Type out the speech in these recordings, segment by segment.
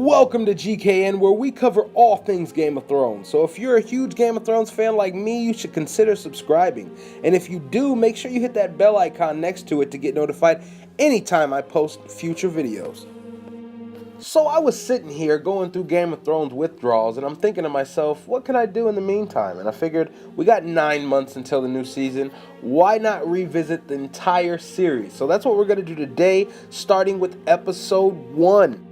Welcome to GKN, where we cover all things Game of Thrones. So if you're a huge Game of Thrones fan like me, you should consider subscribing. And if you do, make sure you hit that bell icon next to it to get notified anytime I post future videos. So I was sitting here going through Game of Thrones withdrawals, and I'm thinking to myself, what can I do in the meantime? And I figured, we got 9 months until the new season. Why not revisit the entire series? So that's what we're going to do today, starting with episode 1.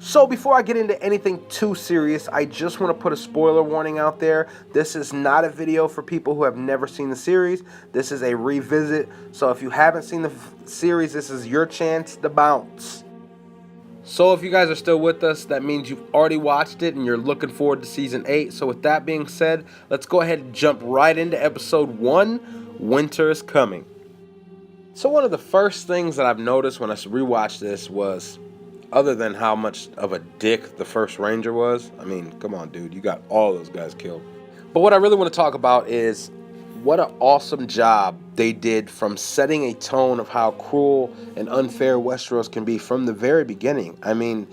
So before I get into anything too serious, I just want to put a spoiler warning out there. This is not a video for people who have never seen the series. This is a revisit. So if you haven't seen the series, this is your chance to bounce. So if you guys are still with us, that means you've already watched it and you're looking forward to season 8. So with that being said, let's go ahead and jump right into episode 1, Winter is Coming. So one of the first things that I've noticed when I rewatched this was, other than how much of a dick the first Ranger was, I mean, come on, dude, you got all those guys killed. But what I really want to talk about is what an awesome job they did from setting a tone of how cruel and unfair Westeros can be from the very beginning. I mean,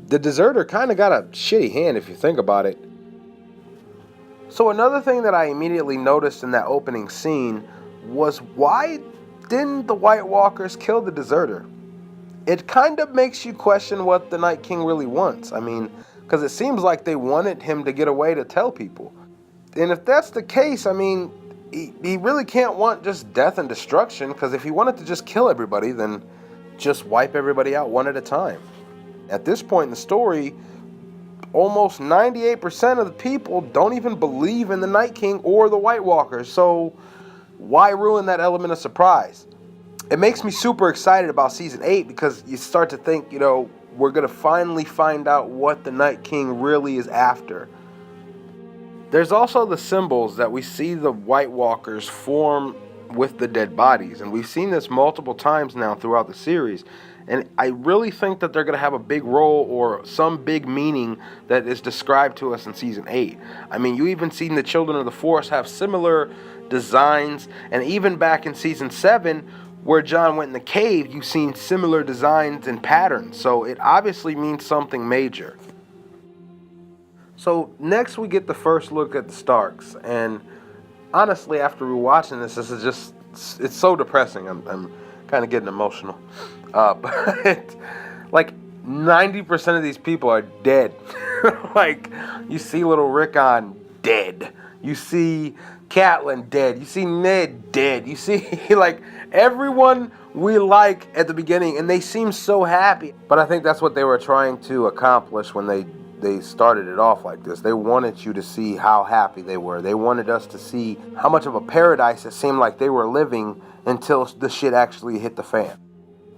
the deserter kind of got a shitty hand if you think about it. So another thing that I immediately noticed in that opening scene was, why didn't the White Walkers kill the deserter? It kind of makes you question what the Night King really wants. I mean, because it seems like they wanted him to get away to tell people. And if that's the case, I mean, he really can't want just death and destruction, because if he wanted to just kill everybody, then just wipe everybody out one at a time. At this point in the story, almost 98% of the people don't even believe in the Night King or the White Walkers, so why ruin that element of surprise? It makes me super excited about season 8 because you start to think, we're going to finally find out what the Night King really is after. There's also the symbols that we see the White Walkers form with the dead bodies, and we've seen this multiple times now throughout the series. And I really think that they're going to have a big role or some big meaning that is described to us in season 8. I mean, you even seen the Children of the Forest have similar designs, and even back in season 7, where Jon went in the cave, you've seen similar designs and patterns, so it obviously means something major. So next we get the first look at the Starks, and honestly, after rewatching this is just, it's so depressing. I'm kind of getting emotional. But like 90% of these people are dead. Like, you see little Rickon dead. You see Catelyn dead. You see Ned dead. You see like everyone we like at the beginning, and they seem so happy. But I think that's what they were trying to accomplish when they started it off like this. They wanted you to see how happy they were. They wanted us to see how much of a paradise it seemed like they were living until the shit actually hit the fan.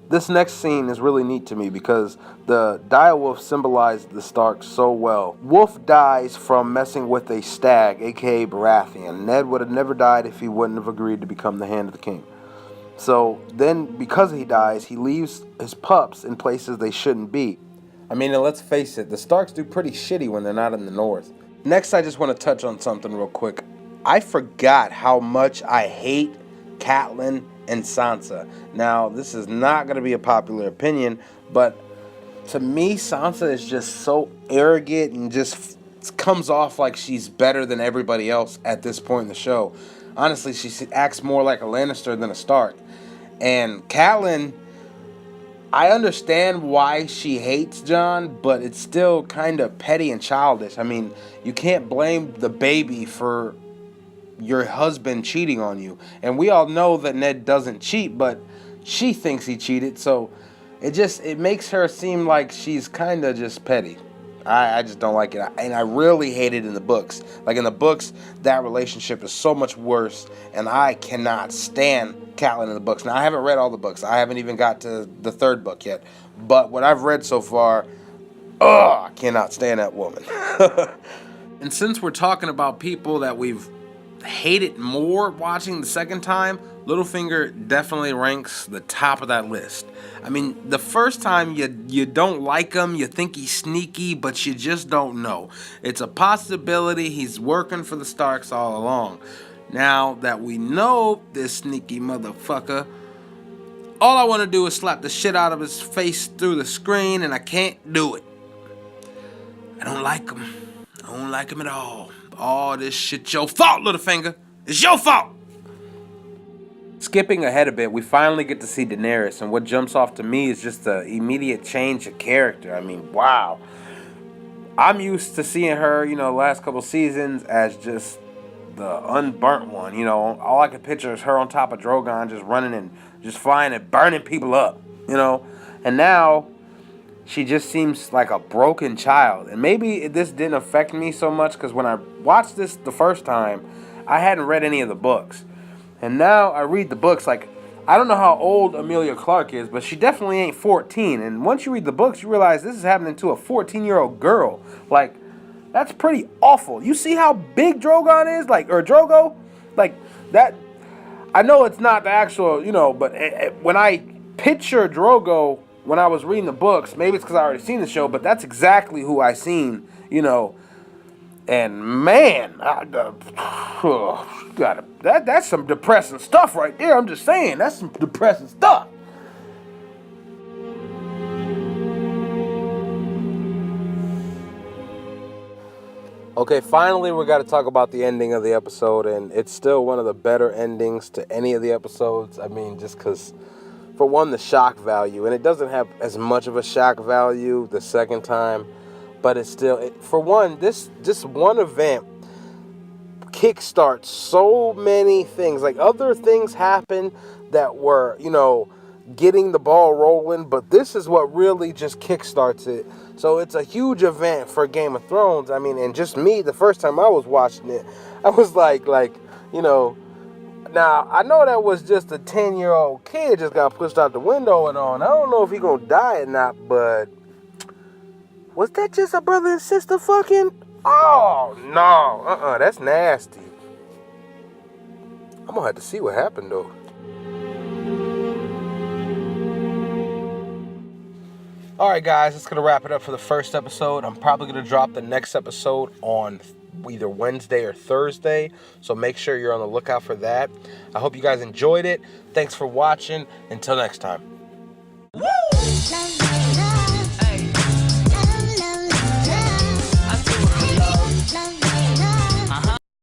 This next scene is really neat to me because the direwolf symbolized the Starks so well. Wolf dies from messing with a stag, aka Baratheon. Ned would have never died if he wouldn't have agreed to become the Hand of the King. So then, because he dies, he leaves his pups in places they shouldn't be. I mean, and let's face it, the Starks do pretty shitty when they're not in the north. Next, I just want to touch on something real quick. I forgot how much I hate Catelyn and Sansa. Now, this is not going to be a popular opinion, but to me, Sansa is just so arrogant and just comes off like she's better than everybody else at this point in the show. Honestly, she acts more like a Lannister than a Stark. And Catelyn, I understand why she hates Jon, but it's still kind of petty and childish. I mean, you can't blame the baby for your husband cheating on you. And we all know that Ned doesn't cheat, but she thinks he cheated, so it makes her seem like she's kind of just petty. I just don't like it, and I really hate it in the books. Like in the books, that relationship is so much worse, and I cannot stand Catelyn in the books. Now, I haven't read all the books. I haven't even got to the 3rd book yet, but what I've read so far, I cannot stand that woman. And since we're talking about people that we've hated more watching the second time, Littlefinger definitely ranks the top of that list. I mean, the first time you don't like him, you think he's sneaky, but you just don't know. It's a possibility he's working for the Starks all along. Now that we know this sneaky motherfucker, all I want to do is slap the shit out of his face through the screen, and I can't do it. don't like him. I don't like him at all. All this shit your fault, Littlefinger. It's your fault. Skipping ahead a bit, we finally get to see Daenerys, and what jumps off to me is just the immediate change of character. I mean, wow. I'm used to seeing her, last couple seasons as just the unburnt one. All I can picture is her on top of Drogon just running and just flying and burning people up, And now she just seems like a broken child. And maybe this didn't affect me so much because when I watched this the first time, I hadn't read any of the books. And now I read the books. Like, I don't know how old Emilia Clarke is, but she definitely ain't 14. And once you read the books, you realize this is happening to a 14-year-old girl. Like, that's pretty awful. You see how big Drogon is? Or Drogo? Like, that... I know it's not the actual, but when I picture Drogo when I was reading the books, maybe it's because I already seen the show, but that's exactly who I seen, And man, that's some depressing stuff right there. I'm just saying, that's some depressing stuff. Okay, finally we got to talk about the ending of the episode, and it's still one of the better endings to any of the episodes. I mean, just because, for one, the shock value, and it doesn't have as much of a shock value the second time, but it's still, for one, this one event kickstarts so many things. Like, other things happen that were, getting the ball rolling, but this is what really just kickstarts it. So it's a huge event for Game of Thrones. I mean, and just me, the first time I was watching it, I was like, now I know that was just a 10-year-old kid just got pushed out the window and on. I don't know if he gonna die or not, but was that just a brother and sister fucking? Oh, no, that's nasty. I'm gonna have to see what happened though. Alright guys, that's going to wrap it up for the first episode. I'm probably going to drop the next episode on either Wednesday or Thursday, so make sure you're on the lookout for that. I hope you guys enjoyed it. Thanks for watching. Until next time. Woo!